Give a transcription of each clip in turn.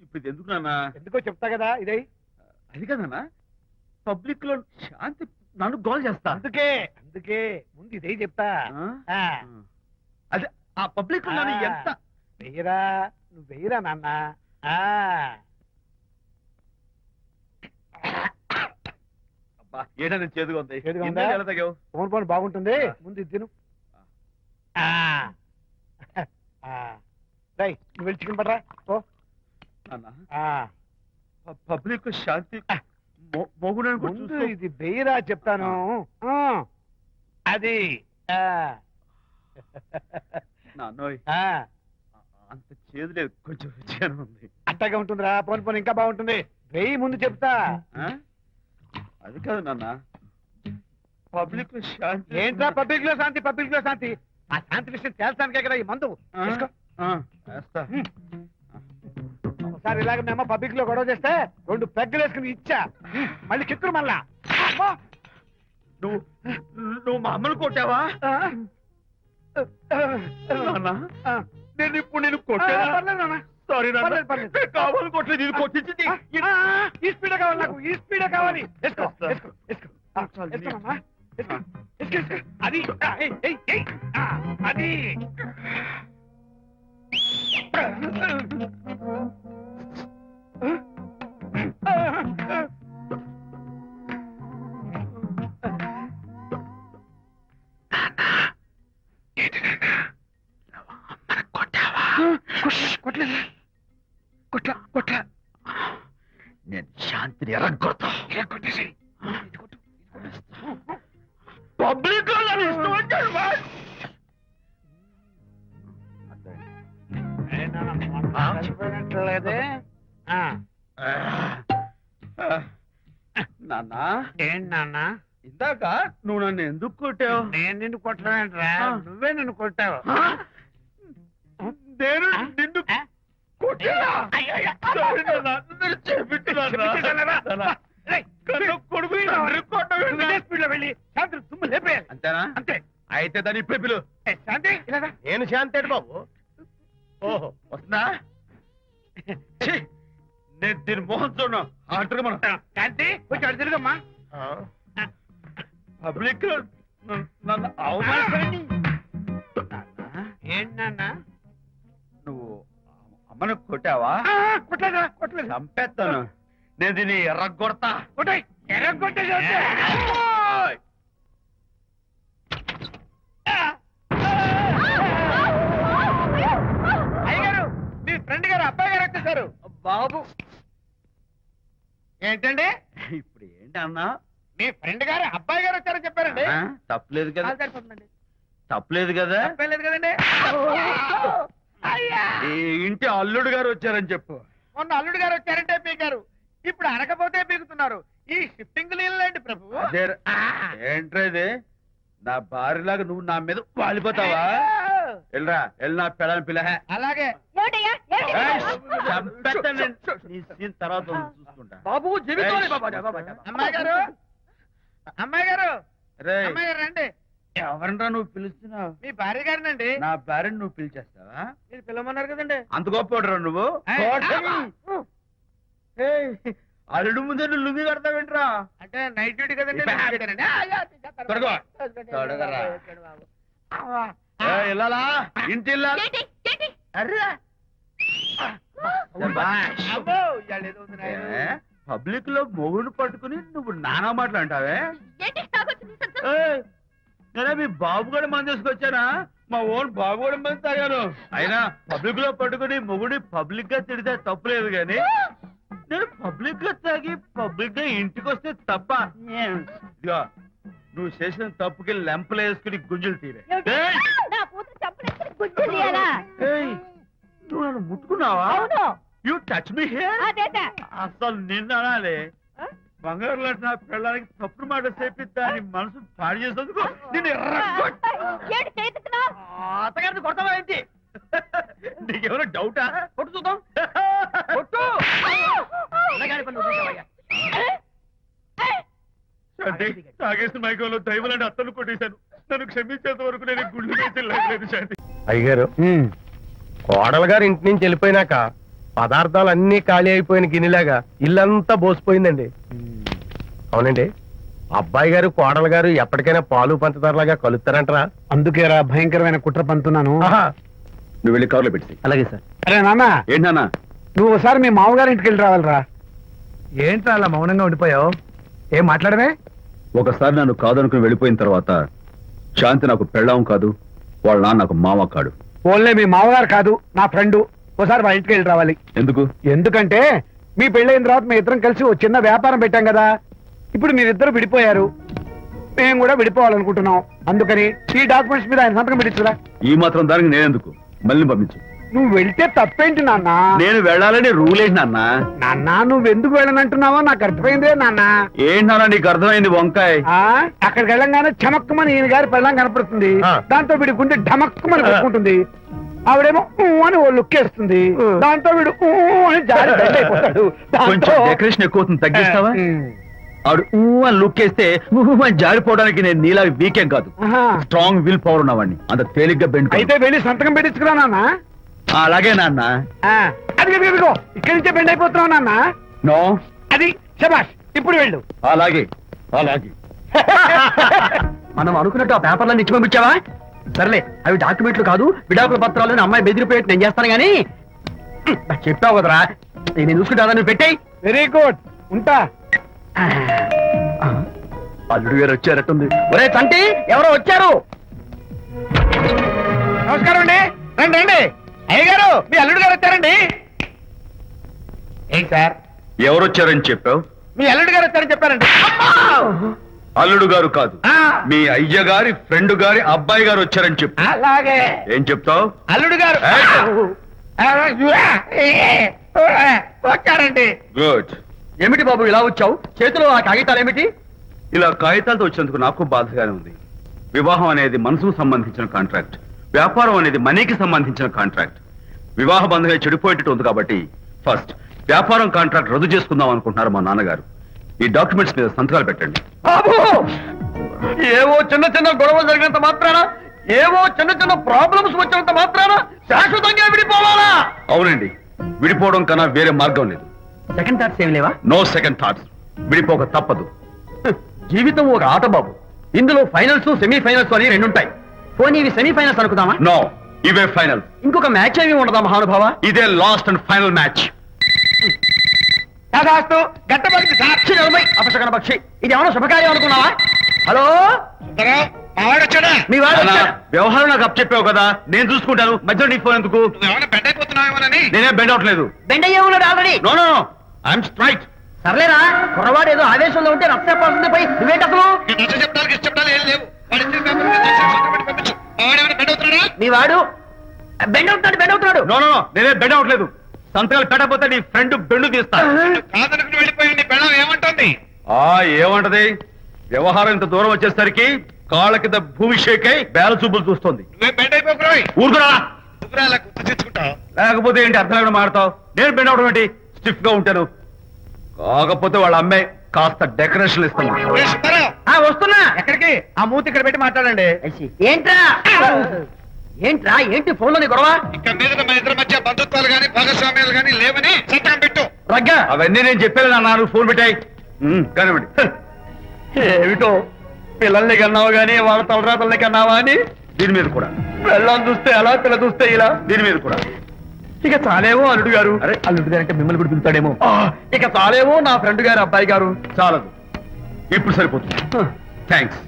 ఇప్పుడు ఇది ఎందుకు నాన్న? ఎందుకో చెప్తా కదా ఇదే. అది కదన్నా, పబ్లిక్ లో శాంతి నన్ను గోల్ చేస్తా. అందుకే అందుకే ముందు ఇదే చెప్తా. అదే ఆ పబ్లిక్ లో నన్ను ఎంత వెయ్యరా, నువ్వు వెయ్యరా నాన్న. ఏదైనా చేదుగా ఉంది. చేదుగా ఉందా? ఎలా తగ్గావు? ఫోన్ ఫోన్ బాగుంటుంది, ముందు ఇది తిను. నువ్వు వెళ్ళి చికెన్ పడరా. ఓ పబ్లిక్ శాంతి మొగుడని ముందు ఇది వెయ్యరా చెప్తాను. అది నాన్నోయ్ అంత చేదు లేదు, కొంచెం రుచిగానే ఉంది. అట్టగా ఉంటుందిరా, పోను పోను ఇంకా బాగుంటుంది. వెయ్యి ముందు చెప్తా. అది కాదు నాన్న, పబ్లిక్ లో శాంతి. ఏంట్రా పబ్లిక్ లో శాంతి? పబ్లిక్ లో శాంతి ఆ శాంతి విషయం తేల్చడానికే కదా ఈ మందు. ఒకసారి ఇలాగ మేము పబ్లిక్ లో గొడవ చేస్తే 2 పెగ్గలు వేసుకుని ఇచ్చా, మళ్ళీ కిక్కురు మళ్ళా. నువ్వు మా అమ్మను కొట్టావా? నేను ఇప్పుడు నేను కొట్టాను. సారీ కావాలి, కొట్టలేదు. ఇది కొట్టించింది. ఈ స్పీడ్ కావాలి నాకు, ఈ స్పీడ్ కావాలి. అది అది కొట్లా నేను శాంతిని ఎరగొడతా. కొట్టేసి పబ్లిక్ లేదే నాన్న. ఏంటి నాన్న? ఇందాక నువ్వు నన్ను ఎందుకు కొట్టావు? నేను నిన్ను కొట్టలేంట్రా, నువ్వే నన్ను కొట్టావు. నేను నిన్ను అంతేనా? అంతే. అయితే దాని ఇప్పుడే పిలు. శాంతి నేను శాంతి బాబు. ఓహో వస్తుందా? నేను దీని మోహన్ చూడను. ఆర్డర్ మనం శాంతి కొంచెం అటు తిరుగమ్మా. పబ్లిక్ నన్ను అవమానించండి. ఏంటన్నా నువ్వు అమ్మను కొట్టావా? కొట్టలేదు. చంపేస్తాను నేను, దీన్ని ఎర్రగొడతా. ఎర్రగొట్టే అయ్యగారు, మీ ఫ్రెండ్ గారు అబ్బాయి గారు వచ్చేసారు. బాబు ఏంటండి ఇప్పుడు ఏంటన్నా? మీ ఫ్రెండ్ గారు అబ్బాయి గారు వచ్చారని చెప్పారండి. తప్పలేదు కదా? తప్పలేదు కదా? తప్పలేదు కదండి. ఈ ఇంటి అల్లుడు గారు వచ్చారని చెప్పు. మొన్న అల్లుడు గారు వచ్చారంటే పీకారు, ఇప్పుడు అనకపోతే పీకుతున్నారు. ఈ షిఫ్టింగ్ లీలండి ప్రభు. ఏంట్రా ఇది? నా భార్యలాగా నువ్వు నా మీద వాలిపోతావా? వెళ్ళరా, వెళ్ళి నా పిల్లని పిల్ల. అలాగే తర్వాత చూసుకుంటా. బాబు జీవితం. అమ్మాయి గారు, అమ్మాయి గారు, రే అమ్మాయి గారు రండి. ఎవరంటా నువ్వు పిలుస్తున్నావు? మీ భార్య గారినండి. నా భార్యను నువ్వు పిలిచేస్తావా? మీరు పిలవమన్నారు కదండి. అంత గొప్ప నువ్వు? అల్లుడు ముందే నువ్వు లుంగి కడతావేంట్రా? అంటే నైట్ డ్యూటీ కదండి. వెళ్ళాలా? ఇంటి వెళ్ళాలా? పబ్లిక్ లో మొగుడు పట్టుకుని నువ్వు నానా మాటలు అంటావే? నేనే మీ బాబు కూడా మంది తీసుకొచ్చానా? మా ఓన్ బాబు కూడా మంది తాగాను. అయినా పబ్లిక్ లో పట్టుకుని మొగుడి పబ్లిక్ గా తిడితే తప్పులేదు గాని, నేను పబ్లిక్ గా తాగి పబ్లిక్ గా ఇంటికి వస్తే తప్ప. ఇదిగో నువ్వు చేసిన తప్పుకి లెంపలు వేసుకుని గుంజులు తీరే. నువ్వు నన్ను ముట్టుకున్నావా? You touch me here. అసలు నిన్న అనాలి. బంగారు లాంటి నా పిల్లలకి తప్పుడు మాట చెప్పిద్దా అని మనసు పాడు చేసేందుకు నేను అత్తగారిని కొడతావా ఏంటి? నీకేమైనా డౌటా? కొట్టు చూద్దాం. కొట్టు. తాగేసిన మైకంలో దైవలాంటి అత్తను కొట్టేశాను. నన్ను క్షమించేంత వరకు నేను గుళ్ళు వేసి లేదు శాంతి. అయ్యగారు, కోడలు గారు ఇంటి నుంచి వెళ్ళిపోయినాక పదార్థాలు అన్ని ఖాళీ అయిపోయిన గిన్నెలాగా ఇల్లంతా బోసిపోయిందండి. అవునండి, అబ్బాయి గారు కోడలు గారు ఎప్పటికైనా పాలు పంచదారలాగా కలుస్తారంటరా? అందుకేరా భయంకరమైన కుట్ర పంతున్నాను. నువ్వు వెళ్ళి కారులో పెట్టి. అలాగే సార్. అరే నాన్న, ఏంటన్నా? నువ్వు ఒకసారి మీ మామగారి ఇంటికి వెళ్ళి రావాలిరా. ఏంట్రా అలా మౌనంగా ఉండిపోయావు? ఏం మాట్లాడమే? ఒకసారి నన్ను కాదనుకుని వెళ్ళిపోయిన తర్వాత శాంతి నాకు పెళ్ళాం కాదు, వాళ్ళ నాన్న నాకు మామ కాడు. ఓన్లే మీ మామగారు కాదు, నా ఫ్రెండ్. ఒకసారి వాళ్ళ ఇంటికి వెళ్ళి రావాలి. ఎందుకు? ఎందుకంటే మీ పెళ్ళైన తర్వాత మీ ఇద్దరం కలిసి ఓ చిన్న వ్యాపారం పెట్టాం కదా. ఇప్పుడు మీరిద్దరు విడిపోయారు, మేము కూడా విడిపోవాలనుకుంటున్నాం. అందుకని ఈ డాక్యుమెంట్స్ మీద ఆయన సంతకం పెట్టించురా. ఈ మాత్రం దానికి నేనెందుకు? మళ్ళీ పంపించు. నువ్వు వెళ్తే తప్పేంటి నాన్న? నేను వెళ్ళాలని రూల్ ఏంటి నాన్న? నాన్న, నువ్వు ఎందుకు వెళ్ళనంటున్నావో నాకు అర్థమైందే నాన్న. ఏంటి నాన్న నీకు అర్థమైంది వంకాయ? అక్కడికి వెళ్ళంగానే చమక్కుమని ఈయన గారి పెళ్ళం కనపడుతుంది. దాంతో వీడి గుండె ఢమక్కుమని కొట్టుకుంటుంది. ఆవిడేమో ఊ అని ఓ లుక్ వేస్తుంది. దాంతో వీడు ఊ అని జారి బెడ్ అయిపోతాడు. కొంచెం డెకరేషన్ ఎక్కువ అవుతుంది, తగ్గిస్తావా? ఆవిడ ఊ అని లుక్ వేస్తే ఊ అని జారిపోవడానికి నేను నీలా వీకేం కాదు, స్ట్రాంగ్ విల్ పవర్ ఉన్నవాడిని. అంత తేలిగ్గా బెండ్ అయితే వెళ్ళి సంతకం పెట్టించుకురా నాన్న. అలాగే నాన్న. అది ఇదిగో ఇక్కడి నుంచే బెండ్ అయిపోతున్నావు నాన్న. నో, అది శబాష్, ఇప్పుడు వెళ్ళు. అలాగే అలాగే. మనం అనుకున్నట్టు ఆ పేపర్లను ఇచ్చి పంపించావా? సర్లే, అవి డాక్యుమెంట్లు కాదు, విడాకుల పత్రాలు. అమ్మాయి బెదిరిపోయేట్టు నేను చేస్తాను గానీ చెప్పావు కదరా, నేను చూసుకుంటా. నువ్వు పెట్టాయి. వెరీ గుడ్, ఉంటా. అల్లుడు గారు వచ్చారట్టుంది. ఒరే తంటి, ఎవరో వచ్చారు. నమస్కారం అండి. రండి రండి. అయ్య గారు, మీ అల్లుడు గారు వచ్చారండి. ఏంటి సార్, ఎవరు వచ్చారని చెప్పావు? మీ అల్లుడు గారు వచ్చారని చెప్పారండి. అల్లుడు గారు కాదు, మీ అయ్య గారి ఫ్రెండ్ గారి అబ్బాయి గారు వచ్చారని చెప్పు. అలాగే. ఏం చెప్తావు? అల్లుడు గారు వచ్చారండి. గుడ్. ఏమిటి బాబు ఇలా వచ్చావు? చేతిలో ఆ కాగితాలు ఏమిటి? ఇలా కాగితాలతో వచ్చినందుకు నాకు బాధగానే ఉంది. వివాహం అనేది మనసుకు సంబంధించిన కాంట్రాక్ట్, వ్యాపారం అనేది మనీకి సంబంధించిన కాంట్రాక్ట్. వివాహ బంధంగా చెడిపోయేటట్టు ఉంది కాబట్టి ఫస్ట్ వ్యాపారం కాంట్రాక్ట్ రద్దు చేసుకుందాం అనుకుంటున్నారు మా నాన్నగారు. ఈ డాక్యుమెంట్స్ మీద సంతకాలు పెట్టండి. బాబు, ఏవో చిన్న చిన్న గొడవలు జరిగినంత మాత్రాన, ఏవో చిన్న చిన్న ప్రాబ్లమ్స్ వచ్చినంత మాత్రాన శాశ్వతంగా విడిపోవాలా? అవునండి, విడిపోవడం కన్నా వేరే మార్గం లేదు. సెకండ్ థాట్స్ ఏమి లేవా? No second thoughts. విడిపోక తప్పదు. జీవితం ఒక ఆట బాబు, ఇందులో ఫైనల్స్ సెమీఫైనల్స్ అని రెండుంటాయి. పోనీ ఇవి సెమీఫైనల్స్ అనుకుందామా? నో, ఇవే ఫైనల్. ఇంకొక మ్యాచ్ ఏమి ఉండదా మహానుభావ? ఇదే లాస్ట్ అండ్ ఫైనల్ మ్యాచ్. కాదాస్తు గట్టబడి సాక్షి నిలబై అపశకన పక్షి, ఇది ఏమైనా శుభకార్యం అనుకున్నావా? హలో, వచ్చాడా? మీ వాడు నాన్న, వచ్చాడా? వ్యవహారం నాకు అప్ చెప్పావు కదా, నేను చూసుకుంటాను. మధ్యలో నీకు ఫోన్ ఎందుకు? ఏమైనా బెడ్ అయిపోతున్నావేమోనని. నేనే బెండ్ అవట్లేదు. బెండ్ అయ్యే ఉన్నాడు already. No no, I'm straight. సర్లేరా, కుర్రవాడు ఏదో ఆవేశంలో ఉంటే రక్త చెప్పాల్సింది పోయి నువ్వేంటి అసలు? చెప్తానికి ఇష్టపడాలి ఏం లేవు. వాడి ఇచ్చిన పేపర్ మీద సంతకం పెట్టి పంపించు. వాడేమైనా బెడ్ అవుతున్నాడా? మీ వాడు బెండ్ అవుతున్నాడు. నో నో, నేనే బెండ్ అవట్లేదు. సంతకాలు పెట్టకపోతే నీ ఫ్రెండ్ బెండు తీస్తా. కాదనుకుని వెళ్ళిపోయి నీ పెళ్ళం ఏమంటుంది? ఏమంటది? వ్యవహారం ఇంత దూరం వచ్చేసరికి కాళ్ళ కింద భూమి షేక్ అయి బేల చూపులు చూస్తుంది. నువ్వే బెడ్ అయిపోకురాయి. ఊరుకురా. నువ్వురా అలా గుర్తు తెచ్చుకుంటావు. లేకపోతే ఏంటి అర్థం లేకుండా మాడతావు? నేను బెండ్ అవడం ఏంటి? స్టిఫ్ గా ఉంటాను. కాకపోతే వాళ్ళ అమ్మాయి కాస్త డెకరేషన్ ఇస్తాను. వస్తున్నా. ఎక్కడికి? ఆ మూతి ఇక్కడ పెట్టి మాట్లాడండి. ఏంట్రా ఏంటి ఫోన్ లోని గొడవ? ఇక్కడ మీద మన ఇద్దరి మధ్య బంధుత్వాలు గాని భాగస్వామ్యాలు గాని లేవని సంతకం పెట్టు. రగ్గా, అవన్నీ నేను చెప్పాను నాన్న, ఫోన్ పెట్టాయి. కానివ్వండి. ఏమిటో పిల్లల్ని కన్నావు గానీ వాళ్ళ తలరాతల్ని కన్నావా అని. దీని మీద కూడా. పిల్లల్ని చూస్తే అలా, పిల్ల చూస్తే ఇలా. దీని మీద కూడా. ఇక చాలేమో అల్లుడు గారు. అరే, అల్లుడు గారు అంటే మిమ్మల్ని కూడా పిలుతాడేమో. ఇక చాలేమో నా ఫ్రెండ్ గారు అబ్బాయి గారు. చాలదు, ఇప్పుడు సరిపోతుంది. థ్యాంక్స్.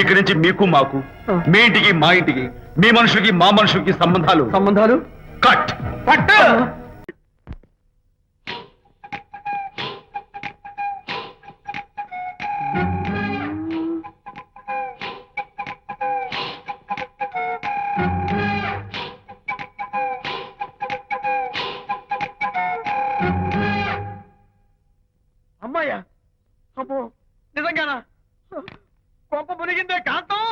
ఇక్కడి నుంచి మీకు మాకు, మీ ఇంటికి మా ఇంటికి, మీ మనుషులకి మా మనుషులకి సంబంధాలు కట్. పట్టు. అమ్మాయ్యా, అమ్మో నిజంగానా? కొంప మునిగిందే కాంతం.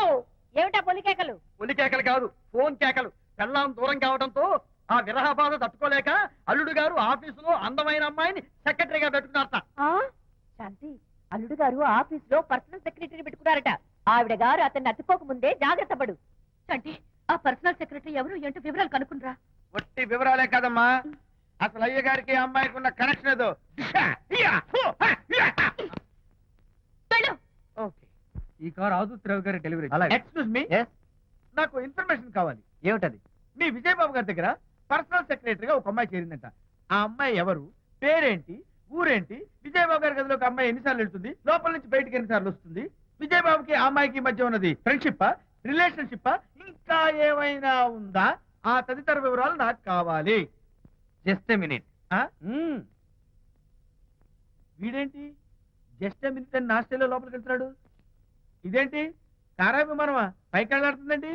ఏమిటా పొలికేకలు? ఒలి కేకలు కాదు, ఫోన్ కేకలు. పెళ్ళాం దూరం కావడంతో ఆ విరహ బాధ తట్టుకోలేక అల్లుడు గారు ఆఫీసులో అందమైన అమ్మాయిని సెక్రటరీగా పెట్టుకున్నారట. శాంతి, అల్లుడు గారు ఆఫీసులో పర్సనల్ సెక్రటరీ పెట్టుకున్నారట. ఆవిడ గారు అతన్ని అతుక్కోక ముందే జాగ్రత్త పడు. శాంతి, ఆ పర్సనల్ సెక్రటరీ ఎవరు ఏంటో వివరాలు కనుక్కుండ్రా. వట్టి వివరాలే కదమ్మా, అసలు అయ్య గారికి అమ్మాయికి ఉన్న కనెక్షన్ ఏదో ఓకే. ఈ కార్ ఆదుత్రావు గారి డెలివరీ. ఎక్స్క్యూజ్ మీ, నాకు ఇన్ఫర్మేషన్ కావాలి. ఏమిటది? మీ విజయబాబు గారి దగ్గర పర్సనల్ సెక్రటరీగా ఒక అమ్మాయి చేరిందంట. ఆ అమ్మాయి ఎవరు, పేరేంటి, ఊరేంటి, విజయబాబు గారి గదిలోకి అమ్మాయి ఎన్నిసార్లు వెళ్తుంది, లోపల నుంచి బయటికి ఎన్నిసార్లు వస్తుంది, విజయబాబుకి ఆ అమ్మాయికి మధ్య ఉన్నది ఫ్రెండ్షిప్, రిలేషన్షిప్, ఇంకా ఏమైనా ఉందా? ఆ తదితర వివరాలు నాకు కావాలి. Just minute. వీడేంటి జస్ట్ మినిట్ అని నా స్టైల్లో లోపలికి వెళ్తున్నాడు? ఇదేంటి కారా విమానమా పైకి వెళ్ళాడుతుందండి?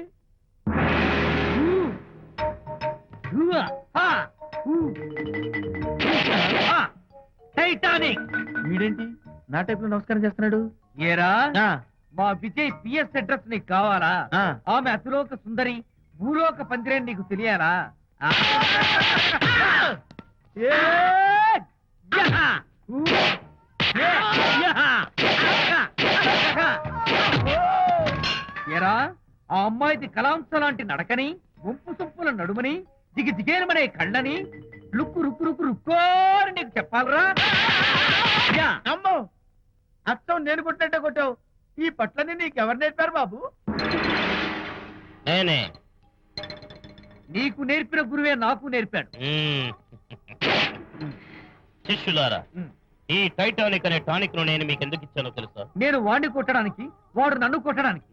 టైటానిక్. వీడేంటి నా టైప్ లో నమస్కారం చేస్తున్నాడు? ఏరా, ఆ, మా విజయ్ పిఎస్ అడ్రస్ నీకు కావాలా? ఆ. ఆమె అతిలోక సుందరి, భూలోక పందిరేని నీకు తెలియాలా? ఏ, యహా! ఊ! యహా! ఏరా, ఆ అమ్మాయిది కలాంస లాంటి నడకని, వంపు సొంపుల నడుమని, దిగేనమనే కళ్ళని, లుక్కు రుక్కు రుక్కు రుక్కోని నీకు చెప్పాలరా? యా! అమ్మో అత్తం నేను కొట్టినట్టే కొట్టావు. ఈ పట్లని నీకెవరు నేర్పారు బాబు? నేనే. నీకు నేర్పిన గురువే నాకు నేర్పాడు. శిష్యులారా, ఈ టైటానిక్ అనే టానిక్ ను నేను మీకు ఎందుకు ఇచ్చానో తెలుసా? నేను వాడిని కొట్టడానికి, వాడు నన్ను కొట్టడానికి.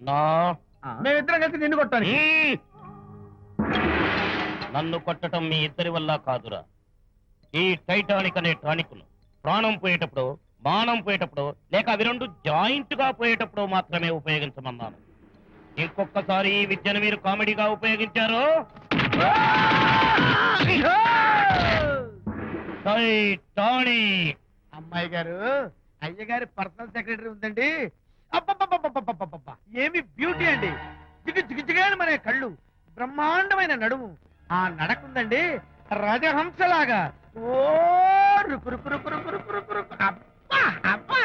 మేమిద్దరం కలిసి నిన్ను కొట్టాలి. నన్ను కొట్టడం మీ ఇద్దరి వల్ల కాదురా. ఈ టైటానిక్ అనే టానిక్ ను ప్రాణం పోయేటప్పుడు, మానం పోయేటప్పుడు, లేక అవి రెండు జాయింట్ గా పోయేటప్పుడు మాత్రమే ఉపయోగించమన్నాను. ఇంకొకసారి ఈ విద్యను మీరు కామెడీగా ఉపయోగించారు, టైటానిక్. అమ్మాయి గారు, అయ్య గారి పర్సనల్ సెక్రటరీ ఉందండి. అబ్బబ్బబ్బబ్బబ్బబ్బబ్బ! ఏమి బ్యూటీ అండి. జిగిజిగిజిగాని మన కళ్ళు, బ్రహ్మాండమైన నడుము, ఆ నడకుందండి రాజహంసలాగా. ఓ రుకు రుకు రుకు రుకు రుకు రుకు రుకు. అబ్బా అబ్బా!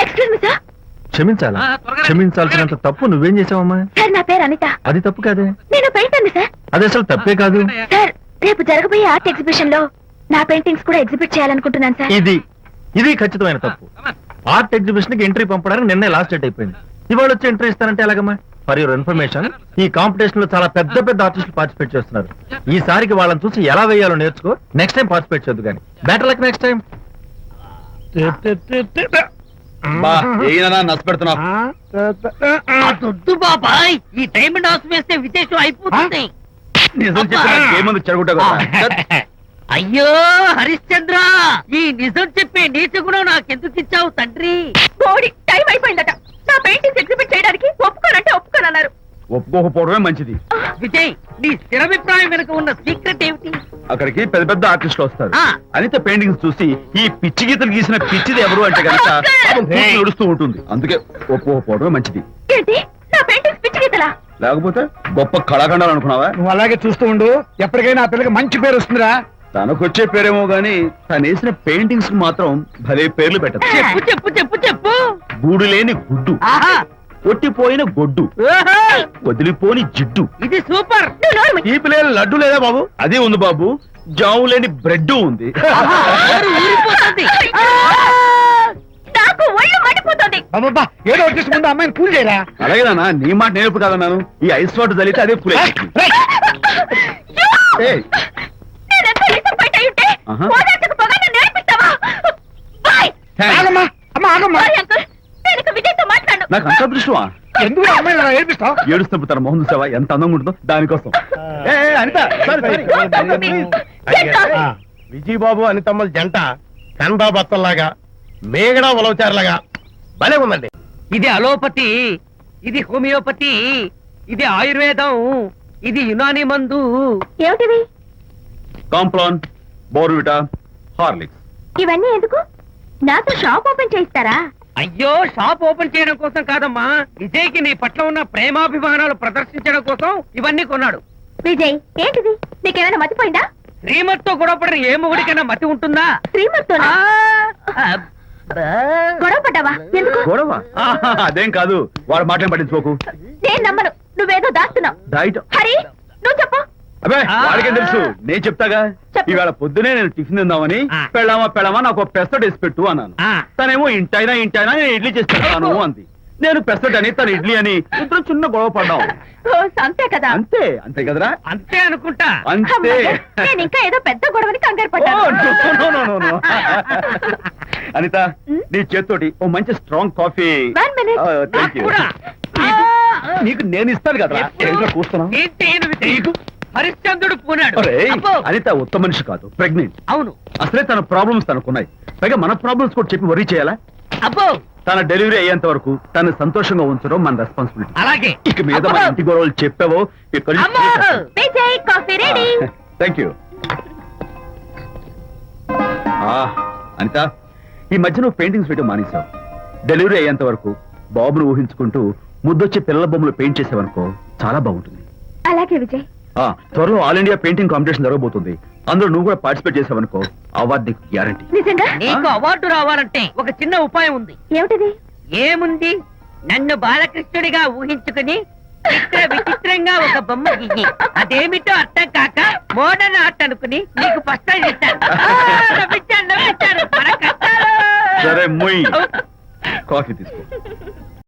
Excuse me sir. క్షమించాలా? క్షమించాల్సినంత తప్పు నువ్వేం చేసావమ్మా? సార్ నా పేరు అనిత. అది తప్పు కాదే. నేను పెయింటర్ సార్. అది అసలు తప్పే కాదు. సార్ రేపు జరగబోయే ఆర్ట్ ఎగ్జిబిషన్ లో నా పెయింటింగ్స్ కూడా ఎగ్జిబిట్ చేయాలనుకుంటున్నాను సార్. ఇది ఖచ్చితమైన తప్పు. ఆర్ట్ ఎగ్జిబిషన్ కి ఎంట్రీ పంపడానికి నిన్నే లాస్ట్ డేట్ అయిపోయింది. ఇవాళ వచ్చి ఎంట్రీ ఇస్తానంటే ఎలాగమ్మా? ఫర్ యువర్ ఇన్ఫర్మేషన్, ఈ కాంపిటీషన్ లో చాలా పెద్ద పెద్ద ఆర్టిస్టులు పార్టిసిపేట్ చేస్తున్నారు. ఈసారికి వాళ్ళని చూసి ఎలా వేయాలో నేర్చుకో. నెక్స్ట్ టైం పార్టిసిపేట్ చేయొద్దు కానీ. Better luck next time. నష్టపెడుతున్నావు. దొడ్డు బాబాయ్, ఈ డైమండ్ హౌస్ వేస్తే విశేషం అయిపోతుంది. నిజం చెప్పిన చెడగొట్టా. అయ్యో హరిశ్చంద్ర, ఈ నిజం చెప్పే నీచ గుణం నాకెందుకు ఇచ్చావు తండ్రి? బోడి టైం అయిపోయిందట. నా పెయింటింగ్స్ ఎగ్జిబిట్ చేయడానికి ఒప్పుకోనంటే ఒప్పుకోనన్నారు. ఒప్పుకోకపోవడమే మంచిది. విజయ్, నీ స్థిరాభిప్రాయం వెనుక ఉన్న సీక్రెట్ ఏమిటి? అక్కడికి పెద్ద పెద్ద ఆర్టిస్టులు వస్తారు. ఆ. అనిత పెయింటింగ్స్ చూసి ఈ పిచ్చి గీతలు గీసిన పిచ్చిది ఎవరు అంటే కనుక నడుస్తూ ఉంటుంది. అందుకే ఒప్పుకోకపోవడమే మంచిది. ఏంటి నా పెయింటింగ్స్ పిచ్చి గీతలా? లేకపోతే గొప్ప కళాఖండాలు అనుకున్నావా? నువ్వు అలాగే చూస్తూ ఉండు. ఎప్పటికైనా ఆ పిల్లకి మంచి పేరు వస్తుందిరా. తనకొచ్చే పేరేమో గాని తను వేసిన పెయింటింగ్స్ కు మాత్రం భలే పేర్లు పెట్టదు. చెప్పు చెప్పు చెప్పు చెప్పు. గూడు లేని గుడ్డు, ఆహా, కొట్టిపోయిన గొడ్డు, ఓహో, వదిలిపోని జిడ్డు, ఇది సూపర్. నువ్వు నోరు మూయి. తీపి లేని లడ్డు లేదా బాబు? అదే ఉంది బాబు. జాము లేని బ్రెడ్ ఉంది. నోరు ఊరిపోతుంది. నాకు ఒళ్ళు మండిపోతుంది. అబ్బబ్బా, ఏదో వచ్చేసి ముందు అమ్మాయిని కూల్ చేయరా. అలాగే నాన్న, నీ మాట నేర్పు కాదన్నాను. ఈ ఐస్ వాటర్ చల్లితే అదే ఫుల్. నేనెంత డిసప్పాయింట్ అయి ఉంటే ఆహా. ఓదార్చకపోగా నన్ను నేర్పిస్తావా? బాయ్. ఆగమ్మా, అమ్మా ఆగమ్మా. సారీ అంకుల్, నేను ఇక విజయ్తో మాట్లాడను. నాకు అంత దృష్టమా? ఎందుకు అమ్మాయిని అలా ఏడిపిస్తావు? ఏడుస్తున్నప్పుడు తన మొహం చూసావా ఎంత అందంగా ఉంటుందో? దానికోసం. Anitha, sorry, sorry. Don't talk to me. Get lost. Vijaya Babu అనితమ్మల జంట కందా బత్తల్లాగా, మేగడ ఉలవచారులాగా భలే ఉందండి. ఇది అలోపతి, ఇది హోమియోపతి, ఇది ఆయుర్వేదం, ఇది యునాని మందు. ఏమిటివి? Complan, Bournvita, Horlicks. ఇవన్నీ ఎందుకు? నాతో షాప్ ఓపెన్ చేయిస్తారా? అయ్యో, షాప్ ఓపెన్ చేయడం కోసం కాదమ్మా, విజయ్కి నీ పట్ల ఉన్న ప్రేమాభిమానాలు ప్రదర్శించడం కోసం ఇవన్నీ కొన్నాడు. విజయ్, ఏంటిది? నీకేమైనా మతిపోయిందా? శ్రీమతితో గొడవపడిన ఏ మొగుడికైనా మతి ఉంటుందా? శ్రీమతితో గొడవ పడ్డావా? ఎందుకు? గొడవ? అదేం కాదు. వాడు మాటలు పట్టించుకోకు. నేను నమ్మను. నువ్వేదో దాస్తున్నావు. డైట్ హరి, నువ్వు చెప్పు. అబ్బే వాడికేం తెలుసు, నేను చెప్తాగా. చెప్పు. ఇవాళ పొద్దునే నేను టిఫిన్ తిందామని పెళ్ళామా నాకు ఒక పెసరట్ వేసి పెట్టు అన్నాను. తనేమో ఇంటైనా నేను ఇడ్లీ చేసి పెడతాను అంది. నేను పెసరట్ అని తను ఇడ్లీ అని ఇద్దరు చిన్న గొడవ పడ్డాం. అంతే కదా. అంతే కదరా. అంతే అనుకుంటా. అంతే. అమ్మయ్య, నేను ఇంకా ఏదో పెద్ద గొడవని కంగారు ఓ, పడ్డాను. no. అనిత, నీ చేత్తోటి ఓ మంచి strong coffee. 1 minute. Thank you. నీకు నేను ఇస్తాను కదరా. ఏంట్రా కూస్తున్నావు? ఏంటి ఈయన హరిశ్చంద్రుడు పూనాడు. ఒరేయ్, అబ్బో. అనిత ఉత్తమ మనిషి కాదు, ప్రెగ్నెంట్. అవును. అసలే తన ప్రాబ్లమ్స్ తనకున్నాయి, పైగా మన ప్రాబ్లమ్స్ కూడా చెప్పి వరీ చేయాలా? అబ్బో. తన డెలివరీ అయ్యేంత వరకు తను సంతోషంగా ఉంచడం మన రెస్పాన్సిబిలిటీ. అలాగే. ఇక మీద మన ఇంటి గొడవలు చెప్పావో ఇక్కడ అమ్మో. Vijay, coffee ready. Thank you. Anitha, ఈ మధ్య నువ్వు పెయింటింగ్స్ వేయడం మానేశావు. డెలివరీ అయ్యేంత వరకు బాబును ఊహించుకుంటూ ముద్దొచ్చి పిల్లల బొమ్మలు పెయింట్ చేసావనుకో చాలా బాగుంటుంది. అలాగే విజయ్. త్వరలో ఆల్ ఇండియా పెయింటింగ్ కాంపిటీషన్ జరగబోతుంది. అందులో నువ్వు కూడా పార్టిసిపేట్ చేసావనుకో అవార్డు నీకు గ్యారంటీ. నిజంగా? నీకు అవార్డు రావాలంటే ఒక చిన్న ఉపాయం ఉంది. ఏమిటిది? ఏముంది, నన్ను బాలకృష్ణుడిగా ఊహించుకుని విచిత్రంగా ఒక బొమ్మ గీయి. అదేమిటో అర్థం కాక మోడర్న్ ఆర్ట్ అనుకుని నీకు ఫస్ట్ ప్రైజ్ ఇస్తాను. నవ్వించాను. మన కష్టాలు. సరే, ముయ్. కాఫీ తీసుకో.